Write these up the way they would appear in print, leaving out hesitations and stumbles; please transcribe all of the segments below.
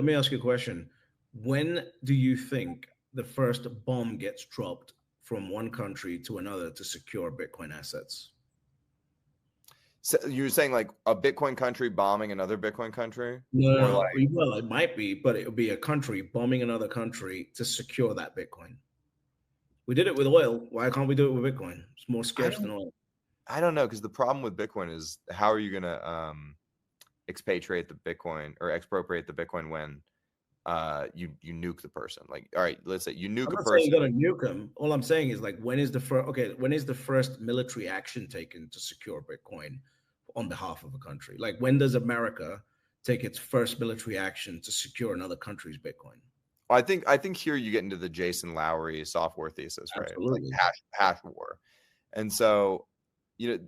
Let me ask you a question. When do you think the first bomb gets dropped from one country to another to secure Bitcoin assets? So you're saying like a Bitcoin country bombing another Bitcoin country, No, or no, like no. Well, it might be, but it would be a country bombing another country to secure that Bitcoin. We did it with oil. Why can't we do it with Bitcoin? It's more I scarce than don't oil. I don't know, because the problem with Bitcoin is how are you gonna expatriate the Bitcoin or expropriate the Bitcoin when you nuke the person? Like, all right, let's say you nuke I'm a not saying person. you're gonna nuke them. All I'm saying is like when is the first when is the first military action taken to secure Bitcoin on behalf of a country? Like when does America take its first military action to secure another country's Bitcoin? I think here you get into the Jason Lowery software thesis, right? Like Absolutely. hash war. And so, you know,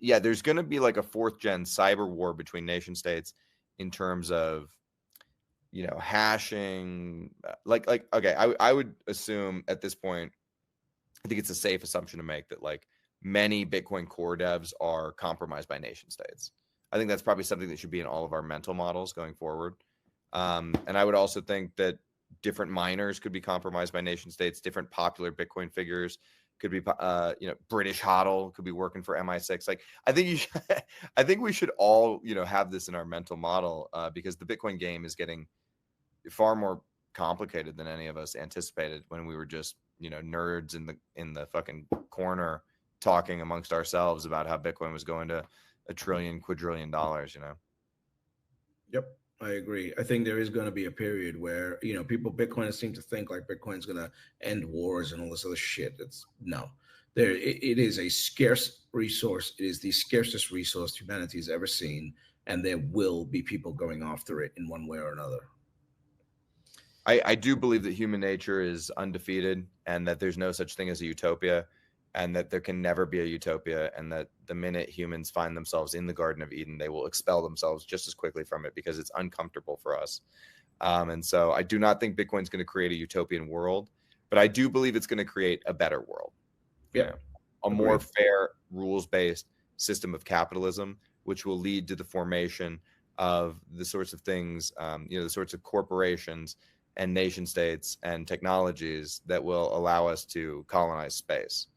yeah, there's going to be like a fourth gen cyber war between nation states in terms of, hashing. Like okay, I would assume at this point, I think it's a safe assumption to make that like many Bitcoin core devs are compromised by nation states. I think that's probably something that should be in all of our mental models going forward. And I would also think that different miners could be compromised by nation states. Different popular Bitcoin figures could be, British HODL could be working for MI6. Like, I think I think we should all, have this in our mental model because the Bitcoin game is getting far more complicated than any of us anticipated when we were just, nerds in the fucking corner talking amongst ourselves about how Bitcoin was going to a trillion, quadrillion dollars. Yep, I agree. I think there is going to be a period where people Bitcoiners seem to think like Bitcoin's going to end wars and all this other shit. It's no. It is a scarce resource. It is the scarcest resource humanity has ever seen, and there will be people going after it in one way or another. I do believe that human nature is undefeated and that there's no such thing as a utopia and that there can never be a utopia, and that the minute humans find themselves in the Garden of Eden, they will expel themselves just as quickly from it because it's uncomfortable for us. And so I do not think Bitcoin's going to create a utopian world, but I do believe it's going to create a better world, Yep, a more agreed. fair, rules-based system of capitalism, which will lead to the formation of the sorts of things, the sorts of corporations and nation states and technologies that will allow us to colonize space.